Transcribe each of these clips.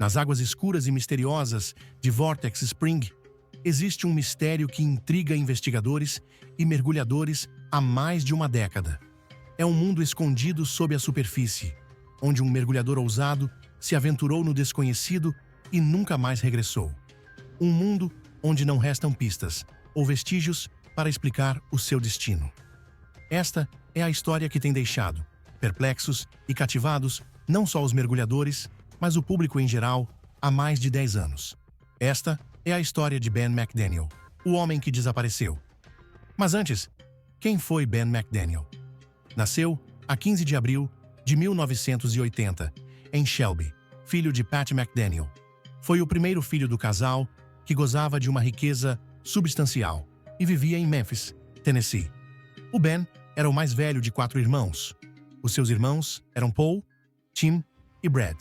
Nas águas escuras e misteriosas de Vortex Spring, existe um mistério que intriga investigadores e mergulhadores há mais de uma década. É um mundo escondido sob a superfície, onde um mergulhador ousado se aventurou no desconhecido e nunca mais regressou. Um mundo onde não restam pistas ou vestígios para explicar o seu destino. Esta é a história que tem deixado perplexos e cativados não só os mergulhadores, mas o público em geral há mais de 10 anos. Esta é a história de Ben McDaniel, o homem que desapareceu. Mas antes, quem foi Ben McDaniel? Nasceu a 15 de abril de 1980, em Shelby, filho de Pat McDaniel. Foi o primeiro filho do casal que gozava de uma riqueza substancial e vivia em Memphis, Tennessee. O Ben era o mais velho de 4 irmãos. Os seus irmãos eram Paul, Tim e Brad.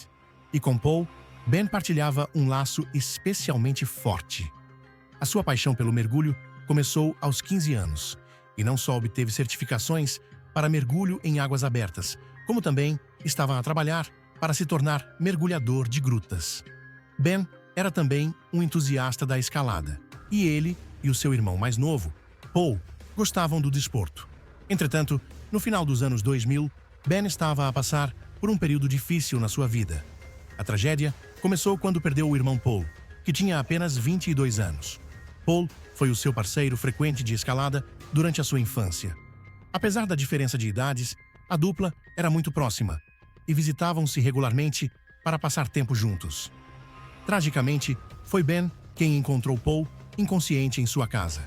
E com Paul, Ben partilhava um laço especialmente forte. A sua paixão pelo mergulho começou aos 15 anos, e não só obteve certificações para mergulho em águas abertas, como também estava a trabalhar para se tornar mergulhador de grutas. Ben era também um entusiasta da escalada, e ele e o seu irmão mais novo, Paul, gostavam do desporto. Entretanto, no final dos anos 2000, Ben estava a passar por um período difícil na sua vida. A tragédia começou quando perdeu o irmão Paul, que tinha apenas 22 anos. Paul foi o seu parceiro frequente de escalada durante a sua infância. Apesar da diferença de idades, a dupla era muito próxima e visitavam-se regularmente para passar tempo juntos. Tragicamente, foi Ben quem encontrou Paul inconsciente em sua casa.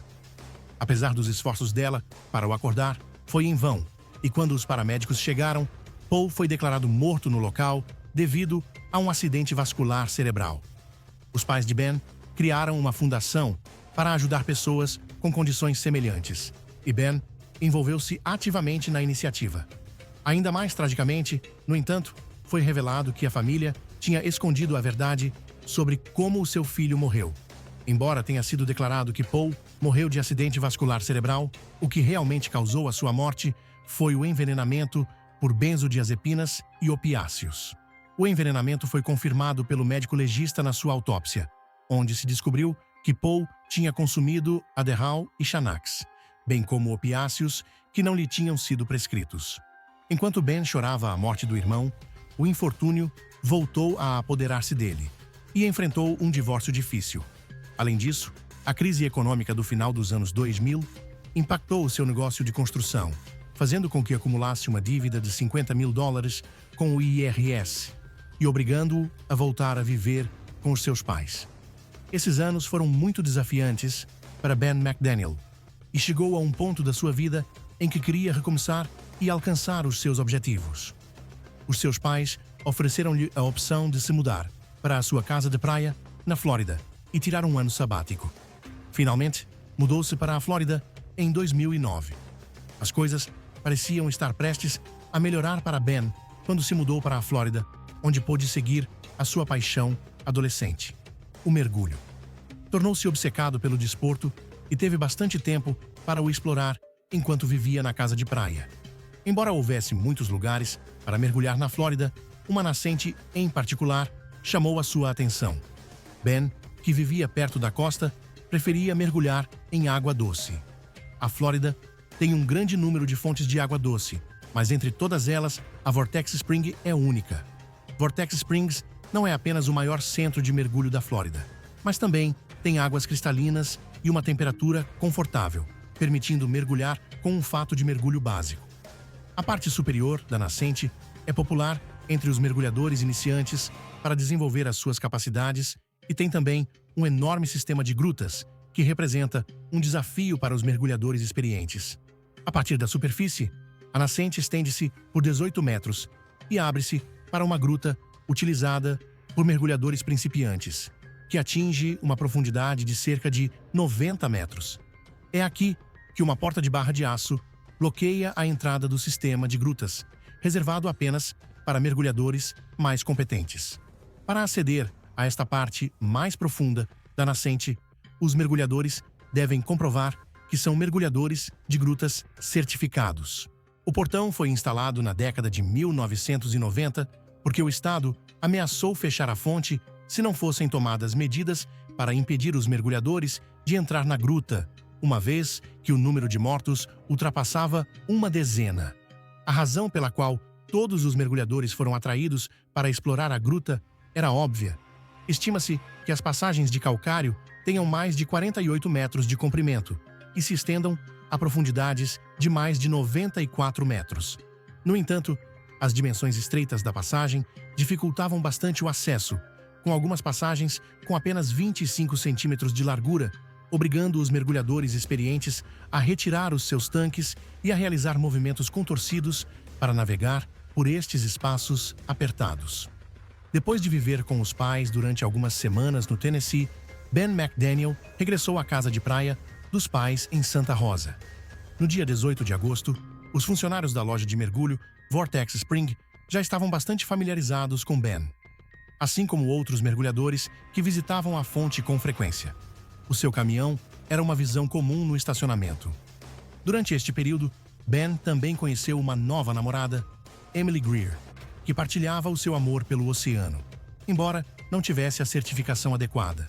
Apesar dos esforços dela para o acordar, foi em vão, e quando os paramédicos chegaram, Paul foi declarado morto no local devido a um acidente vascular cerebral. Os pais de Ben criaram uma fundação para ajudar pessoas com condições semelhantes, e Ben envolveu-se ativamente na iniciativa. Ainda mais tragicamente, no entanto, foi revelado que a família tinha escondido a verdade sobre como o seu filho morreu. Embora tenha sido declarado que Paul morreu de acidente vascular cerebral, o que realmente causou a sua morte foi o envenenamento por benzodiazepinas e opiáceos. O envenenamento foi confirmado pelo médico legista na sua autópsia, onde se descobriu que Paul tinha consumido Adderall e Xanax, bem como opiáceos que não lhe tinham sido prescritos. Enquanto Ben chorava a morte do irmão, o infortúnio voltou a apoderar-se dele e enfrentou um divórcio difícil. Além disso, a crise econômica do final dos anos 2000 impactou o seu negócio de construção, fazendo com que acumulasse uma dívida de $50 mil com o IRS e obrigando-o a voltar a viver com os seus pais. Esses anos foram muito desafiantes para Ben McDaniel e chegou a um ponto da sua vida em que queria recomeçar e alcançar os seus objetivos. Os seus pais ofereceram-lhe a opção de se mudar para a sua casa de praia, na Flórida, e tirar um ano sabático. Finalmente, mudou-se para a Flórida em 2009. As coisas pareciam estar prestes a melhorar para Ben quando se mudou para a Flórida, onde pôde seguir a sua paixão adolescente, o mergulho. Tornou-se obcecado pelo desporto e teve bastante tempo para o explorar enquanto vivia na casa de praia. Embora houvesse muitos lugares para mergulhar na Flórida, uma nascente, em particular, chamou a sua atenção. Ben, que vivia perto da costa, preferia mergulhar em água doce. A Flórida tem um grande número de fontes de água doce, mas entre todas elas, a Vortex Spring é única. Vortex Springs não é apenas o maior centro de mergulho da Flórida, mas também tem águas cristalinas e uma temperatura confortável, permitindo mergulhar com um fato de mergulho básico. A parte superior da nascente é popular entre os mergulhadores iniciantes para desenvolver as suas capacidades e tem também um enorme sistema de grutas, que representa um desafio para os mergulhadores experientes. A partir da superfície, a nascente estende-se por 18 metros e abre-se para uma gruta utilizada por mergulhadores principiantes, que atinge uma profundidade de cerca de 90 metros. É aqui que uma porta de barra de aço bloqueia a entrada do sistema de grutas, reservado apenas para mergulhadores mais competentes. Para aceder a esta parte mais profunda da nascente, os mergulhadores devem comprovar que são mergulhadores de grutas certificados. O portão foi instalado na década de 1990 porque o Estado ameaçou fechar a fonte se não fossem tomadas medidas para impedir os mergulhadores de entrar na gruta, uma vez que o número de mortos ultrapassava uma dezena. A razão pela qual todos os mergulhadores foram atraídos para explorar a gruta era óbvia. Estima-se que as passagens de calcário tenham mais de 48 metros de comprimento e se estendam a profundidades de mais de 94 metros. No entanto, as dimensões estreitas da passagem dificultavam bastante o acesso, com algumas passagens com apenas 25 centímetros de largura, obrigando os mergulhadores experientes a retirar os seus tanques e a realizar movimentos contorcidos para navegar por estes espaços apertados. Depois de viver com os pais durante algumas semanas no Tennessee, Ben McDaniel regressou à casa de praia dos pais em Santa Rosa. No dia 18 de agosto, os funcionários da loja de mergulho Vortex Spring já estavam bastante familiarizados com Ben, assim como outros mergulhadores que visitavam a fonte com frequência. O seu caminhão era uma visão comum no estacionamento. Durante este período, Ben também conheceu uma nova namorada, Emily Greer, que partilhava o seu amor pelo oceano, embora não tivesse a certificação adequada.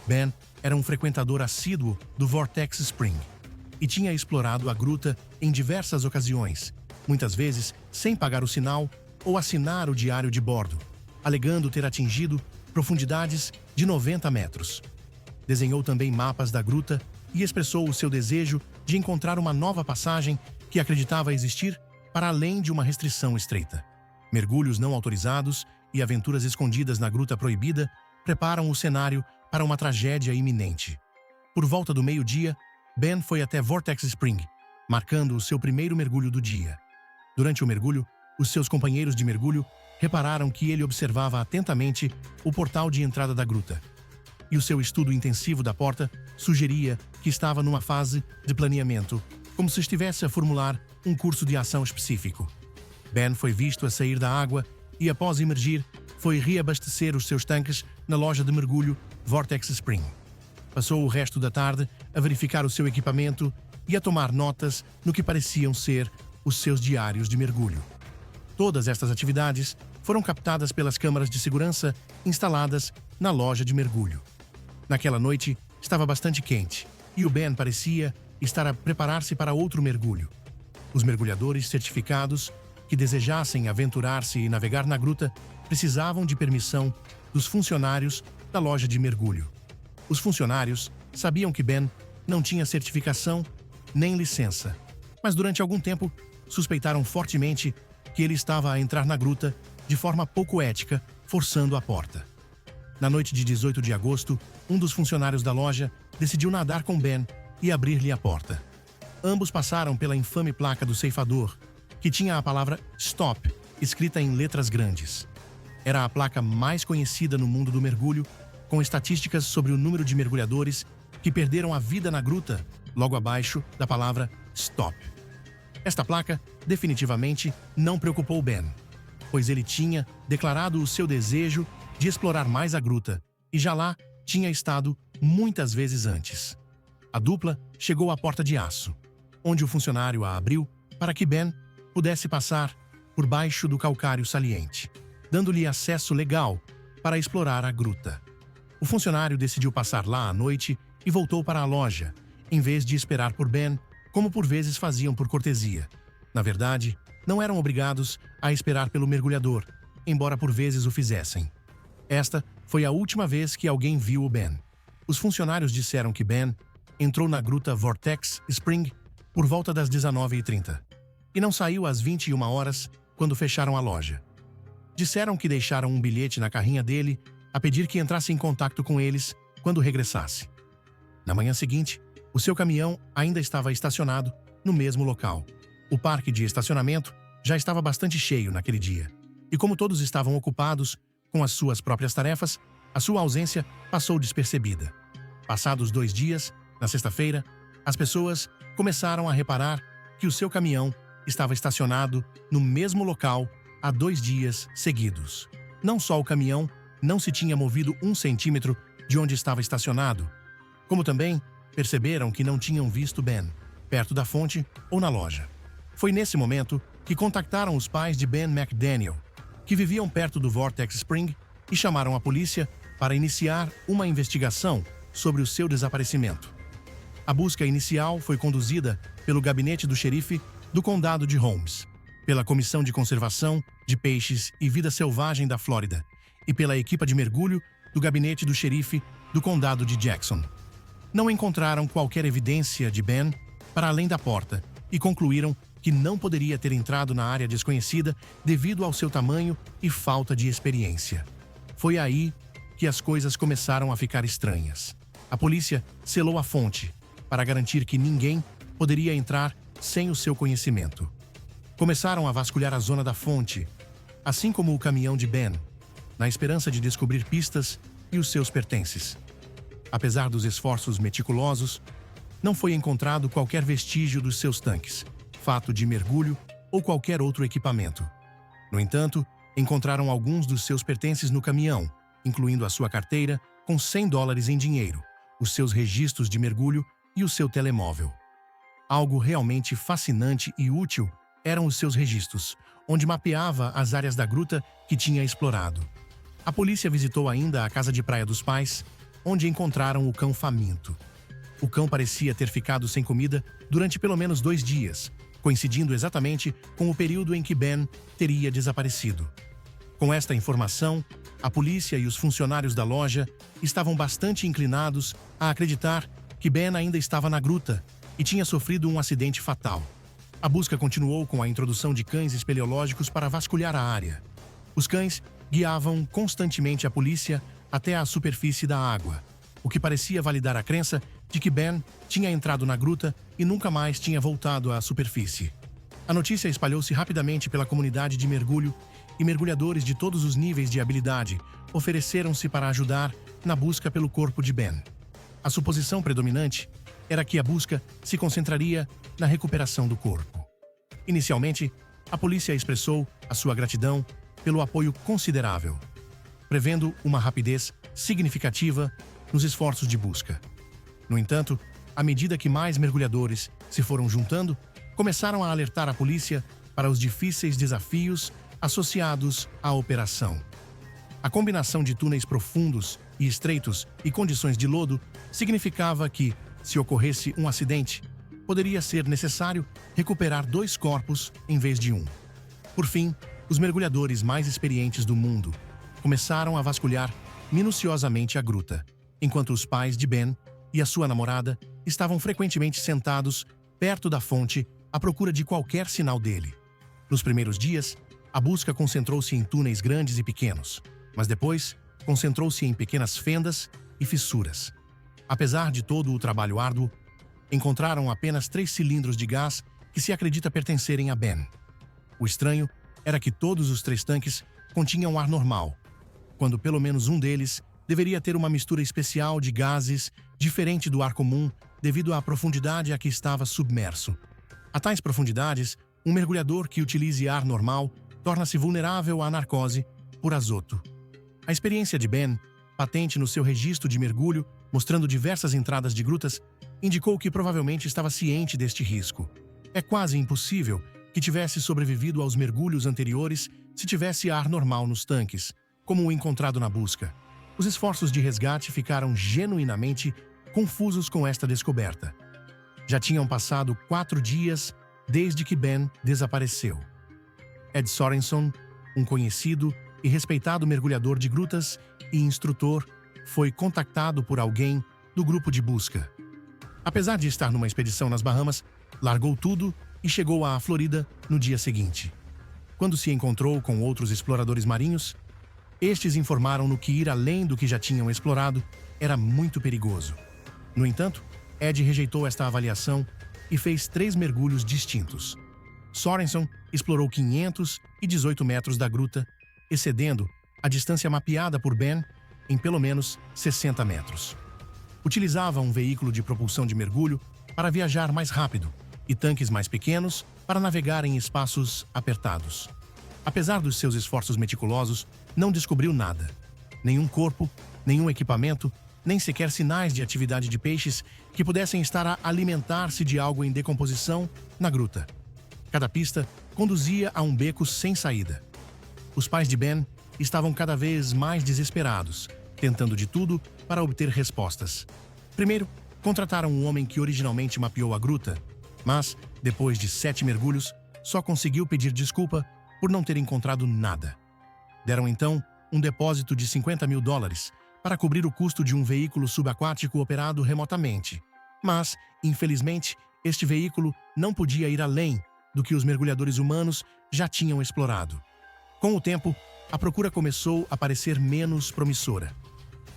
Ben era um frequentador assíduo do Vortex Spring e tinha explorado a gruta em diversas ocasiões, muitas vezes sem pagar o sinal ou assinar o diário de bordo, alegando ter atingido profundidades de 90 metros. Desenhou também mapas da gruta e expressou o seu desejo de encontrar uma nova passagem que acreditava existir para além de uma restrição estreita. Mergulhos não autorizados e aventuras escondidas na gruta proibida preparam o cenário para uma tragédia iminente. Por volta do meio-dia, Ben foi até Vortex Spring, marcando o seu primeiro mergulho do dia. Durante o mergulho, os seus companheiros de mergulho repararam que ele observava atentamente o portal de entrada da gruta, e o seu estudo intensivo da porta sugeria que estava numa fase de planeamento, como se estivesse a formular um curso de ação específico. Ben foi visto a sair da água e, após emergir, foi reabastecer os seus tanques na loja de mergulho Vortex Spring. Passou o resto da tarde a verificar o seu equipamento e a tomar notas no que pareciam ser os seus diários de mergulho. Todas estas atividades foram captadas pelas câmaras de segurança instaladas na loja de mergulho. Naquela noite, estava bastante quente e o Ben parecia estar a preparar-se para outro mergulho. Os mergulhadores certificados que desejassem aventurar-se e navegar na gruta precisavam de permissão dos funcionários da loja de mergulho. Os funcionários sabiam que Ben não tinha certificação nem licença, mas durante algum tempo suspeitaram fortemente que ele estava a entrar na gruta de forma pouco ética, forçando a porta. Na noite de 18 de agosto, um dos funcionários da loja decidiu nadar com Ben e abrir-lhe a porta. Ambos passaram pela infame placa do ceifador, que tinha a palavra STOP escrita em letras grandes. Era a placa mais conhecida no mundo do mergulho, com estatísticas sobre o número de mergulhadores que perderam a vida na gruta, logo abaixo da palavra STOP. Esta placa definitivamente não preocupou Ben, pois ele tinha declarado o seu desejo de explorar mais a gruta e já lá tinha estado muitas vezes antes. A dupla chegou à porta de aço, onde o funcionário a abriu para que Ben pudesse passar por baixo do calcário saliente, dando-lhe acesso legal para explorar a gruta. O funcionário decidiu passar lá à noite e voltou para a loja, em vez de esperar por Ben, como por vezes faziam por cortesia. Na verdade, não eram obrigados a esperar pelo mergulhador, embora por vezes o fizessem. Esta foi a última vez que alguém viu o Ben. Os funcionários disseram que Ben entrou na gruta Vortex Spring por volta das 19h30 e não saiu às 21 horas, quando fecharam a loja. Disseram que deixaram um bilhete na carrinha dele a pedir que entrasse em contato com eles quando regressasse. Na manhã seguinte, o seu caminhão ainda estava estacionado no mesmo local. O parque de estacionamento já estava bastante cheio naquele dia, e como todos estavam ocupados com as suas próprias tarefas, a sua ausência passou despercebida. Passados 2 dias, na sexta-feira, as pessoas começaram a reparar que o seu caminhão estava estacionado no mesmo local há 2 dias seguidos. Não só o caminhão não se tinha movido 1 centímetro de onde estava estacionado, como também perceberam que não tinham visto Ben perto da fonte ou na loja. Foi nesse momento que contactaram os pais de Ben McDaniel, que viviam perto do Vortex Spring, e chamaram a polícia para iniciar uma investigação sobre o seu desaparecimento. A busca inicial foi conduzida pelo gabinete do xerife do condado de Holmes, pela Comissão de Conservação de Peixes e Vida Selvagem da Flórida e pela equipe de mergulho do gabinete do xerife do condado de Jackson. Não encontraram qualquer evidência de Ben para além da porta e concluíram que não poderia ter entrado na área desconhecida devido ao seu tamanho e falta de experiência. Foi aí que as coisas começaram a ficar estranhas. A polícia selou a fonte para garantir que ninguém poderia entrar sem o seu conhecimento. Começaram a vasculhar a zona da fonte, assim como o caminhão de Ben, na esperança de descobrir pistas e os seus pertences. Apesar dos esforços meticulosos, não foi encontrado qualquer vestígio dos seus tanques, fato de mergulho ou qualquer outro equipamento. No entanto, encontraram alguns dos seus pertences no caminhão, incluindo a sua carteira com $100 em dinheiro, os seus registros de mergulho e o seu telemóvel. Algo realmente fascinante e útil eram os seus registros, onde mapeava as áreas da gruta que tinha explorado. A polícia visitou ainda a casa de praia dos pais, onde encontraram o cão faminto. O cão parecia ter ficado sem comida durante pelo menos 2 dias, coincidindo exatamente com o período em que Ben teria desaparecido. Com esta informação, a polícia e os funcionários da loja estavam bastante inclinados a acreditar que Ben ainda estava na gruta e tinha sofrido um acidente fatal. A busca continuou com a introdução de cães espeleológicos para vasculhar a área. Os cães guiavam constantemente a polícia até a superfície da água, o que parecia validar a crença de que Ben tinha entrado na gruta e nunca mais tinha voltado à superfície. A notícia espalhou-se rapidamente pela comunidade de mergulho e mergulhadores de todos os níveis de habilidade ofereceram-se para ajudar na busca pelo corpo de Ben. A suposição predominante era que a busca se concentraria na recuperação do corpo. Inicialmente, a polícia expressou a sua gratidão pelo apoio considerável, prevendo uma rapidez significativa nos esforços de busca. No entanto, à medida que mais mergulhadores se foram juntando, começaram a alertar a polícia para os difíceis desafios associados à operação. A combinação de túneis profundos e estreitos e condições de lodo significava que, se ocorresse um acidente, poderia ser necessário recuperar 2 corpos em vez de 1. Por fim, os mergulhadores mais experientes do mundo começaram a vasculhar minuciosamente a gruta, enquanto os pais de Ben e a sua namorada estavam frequentemente sentados perto da fonte à procura de qualquer sinal dele. Nos primeiros dias, a busca concentrou-se em túneis grandes e pequenos, mas depois concentrou-se em pequenas fendas e fissuras. Apesar de todo o trabalho árduo, encontraram apenas 3 cilindros de gás que se acredita pertencerem a Ben. O estranho era que todos os 3 tanques continham ar normal, quando pelo menos um deles deveria ter uma mistura especial de gases diferente do ar comum devido à profundidade a que estava submerso. A tais profundidades, um mergulhador que utilize ar normal torna-se vulnerável à narcose por azoto. A experiência de Ben, patente no seu registro de mergulho, mostrando diversas entradas de grutas, indicou que provavelmente estava ciente deste risco. É quase impossível que tivesse sobrevivido aos mergulhos anteriores se tivesse ar normal nos tanques, como o encontrado na busca. Os esforços de resgate ficaram genuinamente confusos com esta descoberta. Já tinham passado 4 dias desde que Ben desapareceu. Ed Sorenson, um conhecido e respeitado mergulhador de grutas e instrutor, foi contactado por alguém do grupo de busca. Apesar de estar numa expedição nas Bahamas, largou tudo e chegou à Flórida no dia seguinte. Quando se encontrou com outros exploradores marinhos, estes informaram-no que ir além do que já tinham explorado era muito perigoso. No entanto, Ed rejeitou esta avaliação e fez 3 mergulhos distintos. Sorenson explorou 518 metros da gruta, excedendo a distância mapeada por Ben em pelo menos 60 metros. Utilizava um veículo de propulsão de mergulho para viajar mais rápido e tanques mais pequenos para navegar em espaços apertados. Apesar dos seus esforços meticulosos, não descobriu nada. Nenhum corpo, nenhum equipamento, nem sequer sinais de atividade de peixes que pudessem estar a alimentar-se de algo em decomposição na gruta. Cada pista conduzia a um beco sem saída. Os pais de Ben estavam cada vez mais desesperados, tentando de tudo para obter respostas. Primeiro, contrataram um homem que originalmente mapeou a gruta, mas, depois de 7 mergulhos, só conseguiu pedir desculpa por não ter encontrado nada. Deram então um depósito de $50.000 para cobrir o custo de um veículo subaquático operado remotamente. Mas, infelizmente, este veículo não podia ir além do que os mergulhadores humanos já tinham explorado. Com o tempo, a procura começou a parecer menos promissora.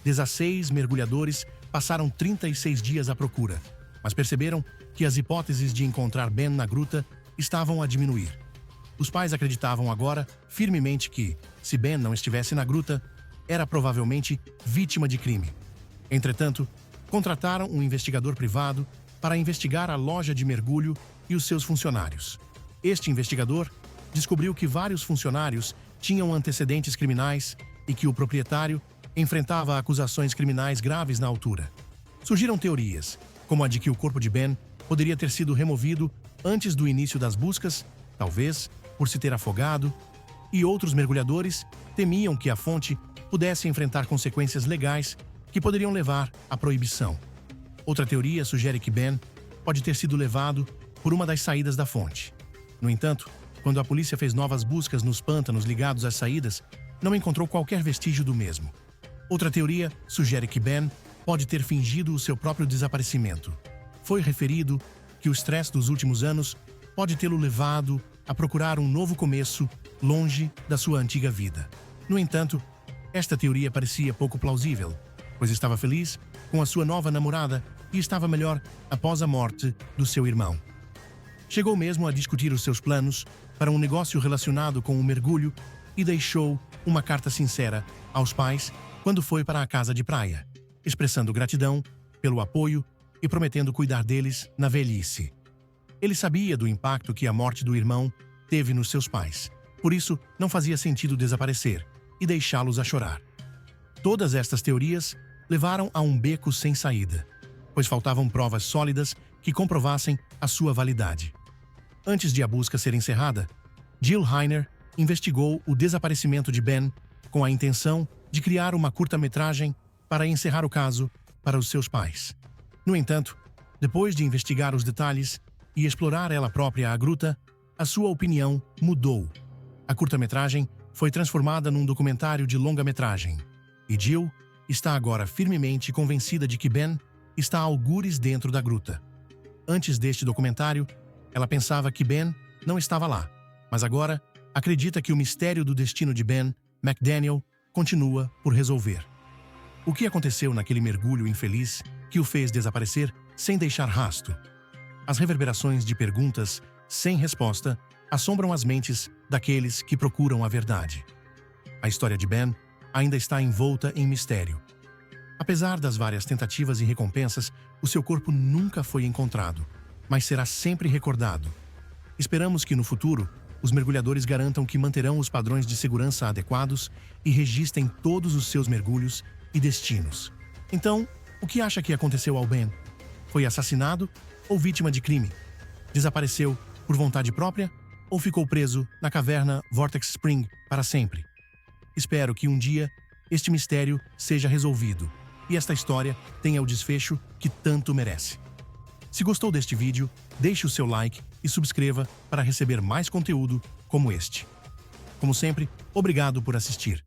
16 mergulhadores passaram 36 dias à procura, mas perceberam que as hipóteses de encontrar Ben na gruta estavam a diminuir. Os pais acreditavam agora firmemente que, se Ben não estivesse na gruta, era provavelmente vítima de crime. Entretanto, contrataram um investigador privado para investigar a loja de mergulho e os seus funcionários. Este investigador descobriu que vários funcionários tinham antecedentes criminais e que o proprietário enfrentava acusações criminais graves na altura. Surgiram teorias, como a de que o corpo de Ben poderia ter sido removido antes do início das buscas, talvez por se ter afogado, e outros mergulhadores temiam que a fonte pudesse enfrentar consequências legais que poderiam levar à proibição. Outra teoria sugere que Ben pode ter sido levado por uma das saídas da fonte. No entanto, quando a polícia fez novas buscas nos pântanos ligados às saídas, não encontrou qualquer vestígio do mesmo. Outra teoria sugere que Ben pode ter fingido o seu próprio desaparecimento. Foi referido que o estresse dos últimos anos pode tê-lo levado a procurar um novo começo longe da sua antiga vida. No entanto, esta teoria parecia pouco plausível, pois estava feliz com a sua nova namorada e estava melhor após a morte do seu irmão. Chegou mesmo a discutir os seus planos para um negócio relacionado com o mergulho e deixou uma carta sincera aos pais quando foi para a casa de praia, expressando gratidão pelo apoio e prometendo cuidar deles na velhice. Ele sabia do impacto que a morte do irmão teve nos seus pais, por isso não fazia sentido desaparecer e deixá-los a chorar. Todas estas teorias levaram a um beco sem saída, pois faltavam provas sólidas que comprovassem a sua validade. Antes de a busca ser encerrada, Jill Heiner investigou o desaparecimento de Ben com a intenção de criar uma curta-metragem para encerrar o caso para os seus pais. No entanto, depois de investigar os detalhes e explorar ela própria a gruta, a sua opinião mudou. A curta-metragem foi transformada num documentário de longa-metragem, e Jill está agora firmemente convencida de que Ben está a algures dentro da gruta. Antes deste documentário, ela pensava que Ben não estava lá, mas agora acredita que o mistério do destino de Ben McDaniel continua por resolver. O que aconteceu naquele mergulho infeliz que o fez desaparecer sem deixar rastro? As reverberações de perguntas sem resposta assombram as mentes daqueles que procuram a verdade. A história de Ben ainda está envolta em mistério. Apesar das várias tentativas e recompensas, o seu corpo nunca foi encontrado, mas será sempre recordado. Esperamos que no futuro, os mergulhadores garantam que manterão os padrões de segurança adequados e registrem todos os seus mergulhos e destinos. Então, o que acha que aconteceu ao Ben? Foi assassinado ou vítima de crime? Desapareceu por vontade própria ou ficou preso na caverna Vortex Spring para sempre? Espero que um dia este mistério seja resolvido e esta história tenha o desfecho que tanto merece. Se gostou deste vídeo, deixe o seu like e subscreva para receber mais conteúdo como este. Como sempre, obrigado por assistir.